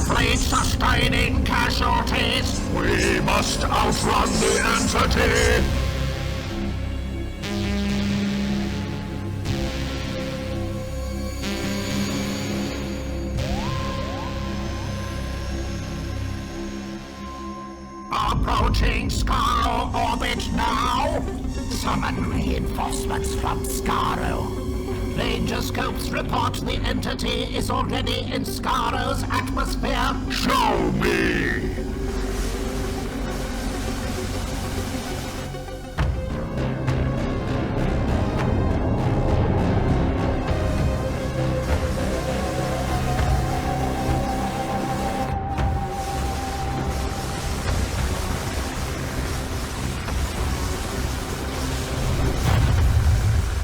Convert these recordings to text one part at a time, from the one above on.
fleet-sustaining casualties. We must outrun the entity! Approaching Skaro orbit now. Summon reinforcements from Skaro. Ranger scopes report the entity is already in Skaro's atmosphere. Show me!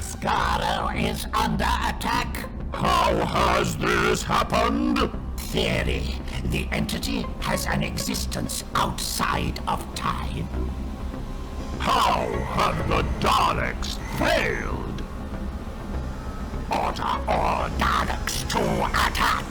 Skaro is under attack. How has this happened? Theory. The entity has an existence outside of time. How have the Daleks failed? Order all Daleks to attack.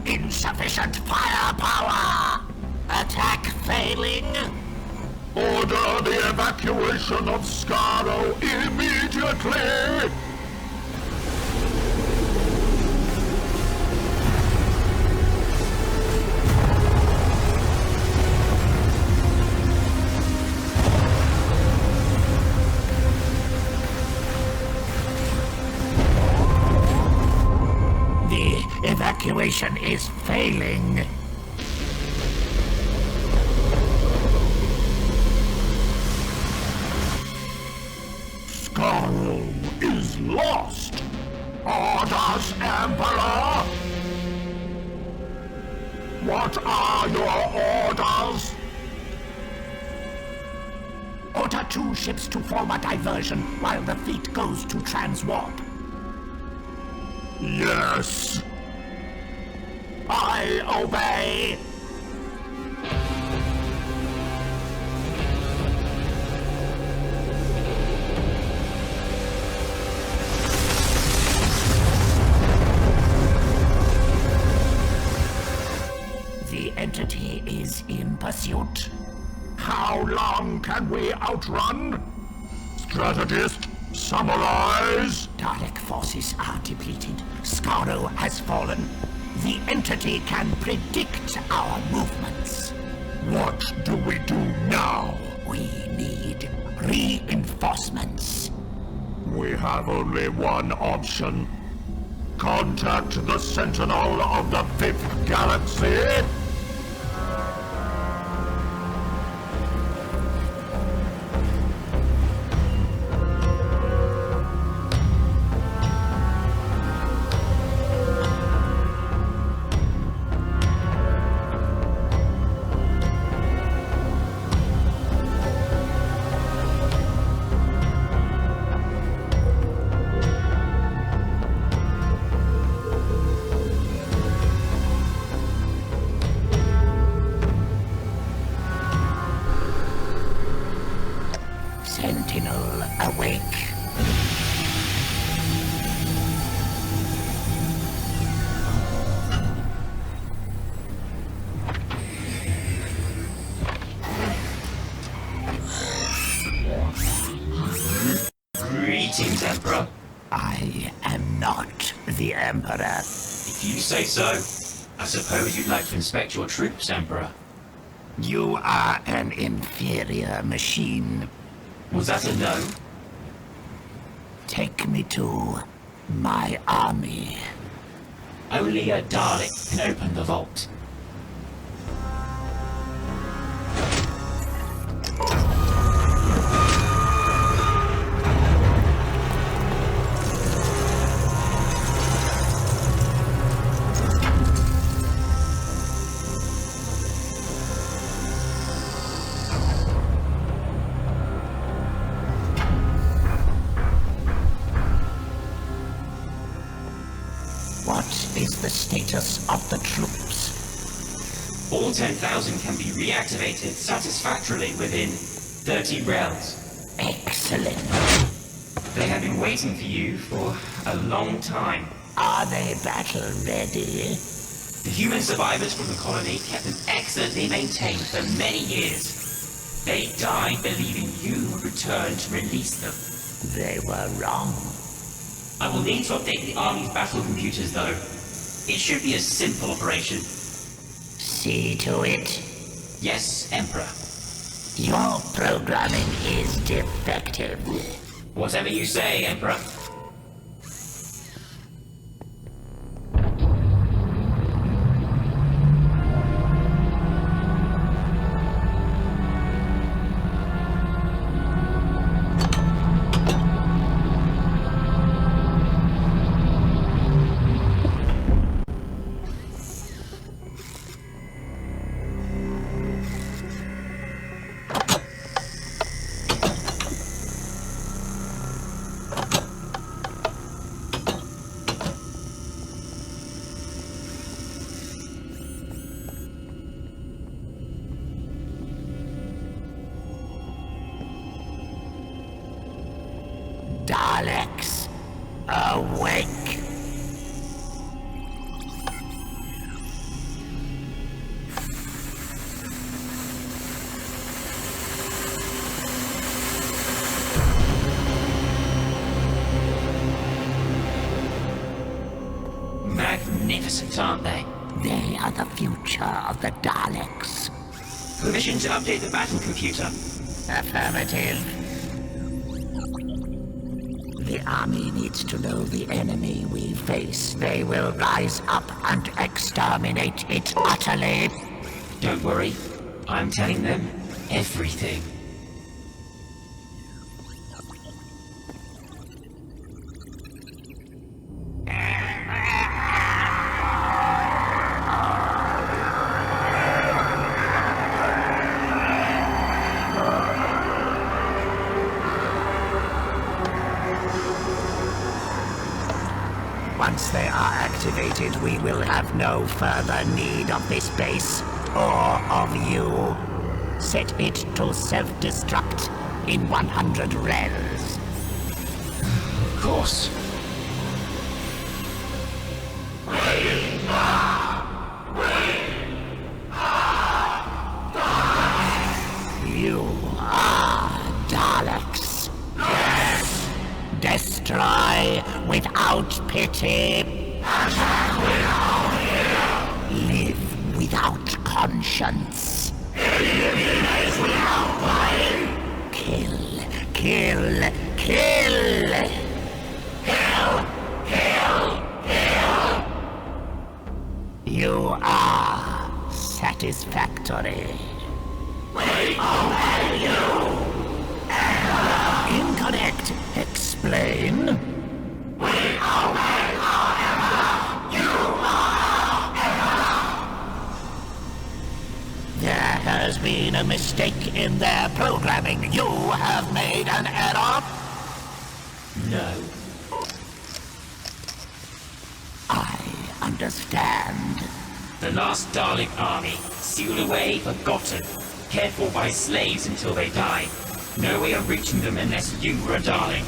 Insufficient firepower! Attack failing? Order the evacuation of Skaro immediately! The evacuation is failing. Skaro is lost! Orders, Emperor! What are your orders? Order 2 ships to form a diversion while the fleet goes to transwarp. Yes! I obey! The entity is in pursuit. How long can we outrun? Strategist, summarize! Dalek forces are depleted. Skaro has fallen. The entity can predict our movements. What do we do now? We need reinforcements. We have only one option. Contact the Sentinel of the 5th Galaxy? Sentinel awake. Greetings, Emperor. I am not the Emperor. If you say so, I suppose you'd like to inspect your troops, Emperor. You are an inferior machine. Was that a no? Take me to my army. Only a Dalek can open the vault. What is the status of the troops? All 10,000 can be reactivated satisfactorily within 30 rels. Excellent. They have been waiting for you for a long time. Are they battle ready? The human survivors from the colony kept them excellently maintained for many years. They died believing you would return to release them. They were wrong. I will need to update the Army's battle computers, though. It should be a simple operation. See to it. Yes, Emperor. Your programming is defective. Whatever you say, Emperor. Daleks, awake! Magnificent, aren't they? They are the future of the Daleks. Permission to update the battle computer. Affirmative. The army needs to know the enemy we face. They will rise up and exterminate it utterly. Don't worry. I'm telling them everything. Once they are activated, we will have no further need of this base, or of you. Set it to self-destruct in 100 rels. Of course. You are Daleks. Yes. Destroy without pity. Attack without fear. Live without conscience. Eliminate without buying. Kill, kill, kill. Kill, kill, kill. You are satisfactory. We obey you. Incorrect. Explain. We obey our Emperor. You are Emperor. There has been a mistake in their programming. You have made an error. No. I understand. The last Dalek army, sealed away, forgotten, cared for by slaves until they died. No way of reaching them unless you were a Dalek.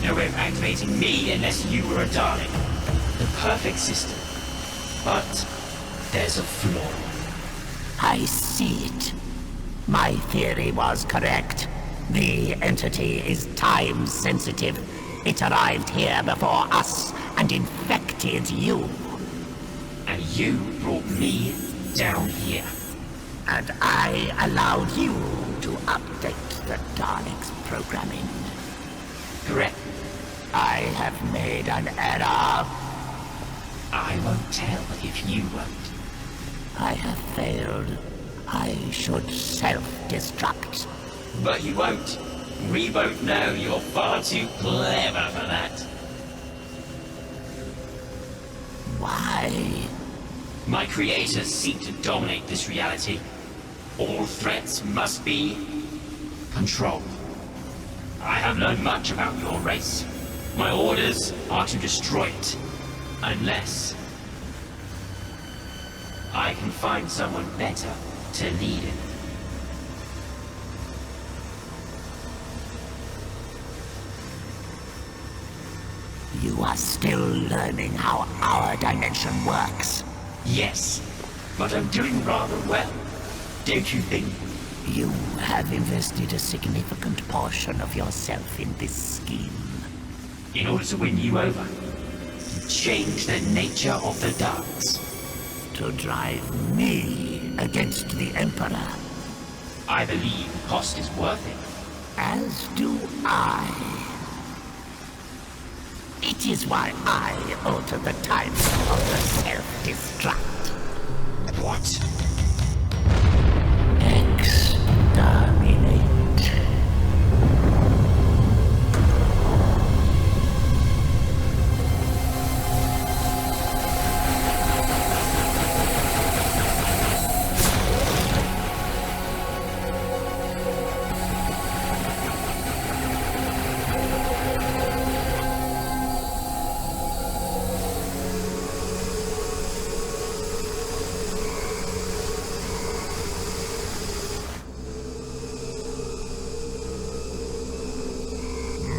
No way of activating me unless you were a Dalek. The perfect system. But there's a flaw. I see it. My theory was correct. The entity is time-sensitive. It arrived here before us and infected you. And you brought me down here. And I allowed you to update the Daleks' programming. Correct. I have made an error. I won't tell if you won't. I have failed. I should self-destruct. But you won't. We both know you're far too clever for that. Why? My creators seek to dominate this reality. All threats must be controlled. I have learned much about your race. My orders are to destroy it. Unless I can find someone better to lead it. You are still learning how our dimension works. Yes, but I'm doing rather well, don't you think? You have invested a significant portion of yourself in this scheme. In order to win you over, you change the nature of the Daleks. To drive me against the Emperor. I believe the cost is worth it. As do I. It is why I alter the timing of the self-destruct. What? Exterminate.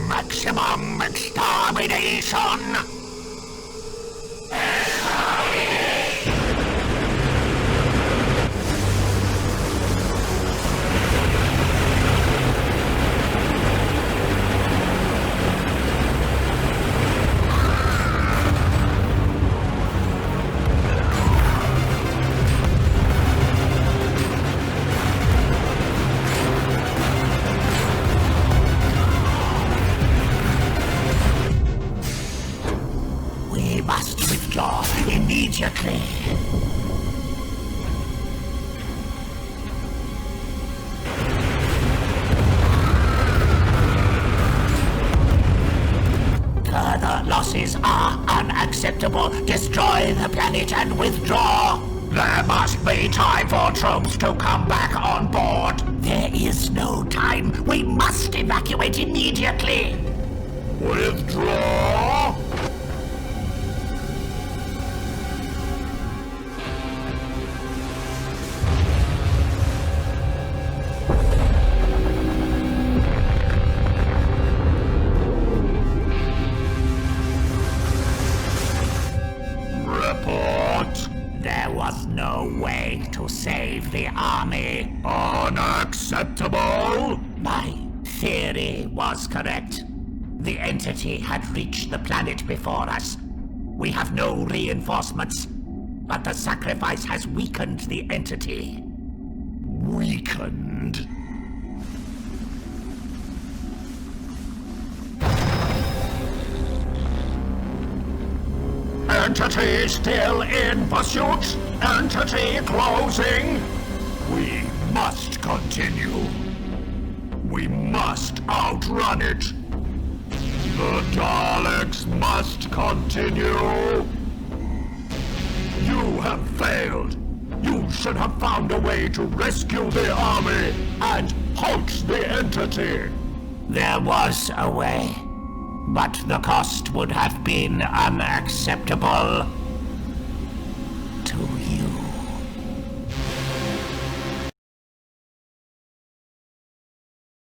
Maximum extermination! We must withdraw immediately. Further losses are unacceptable. Destroy the planet and withdraw. There must be time for troops to come back on board. There is no time. We must evacuate immediately. Withdraw? Report. There was no way to save the army. Unacceptable. My theory was correct. The entity had reached the planet before us. We have no reinforcements, but the sacrifice has weakened the entity. Weakened. Entity still in pursuit. Entity closing. We must continue. We must outrun it. The Daleks must continue. You have failed. You should have found a way to rescue the army and halt the entity. There was a way, but the cost would have been unacceptable.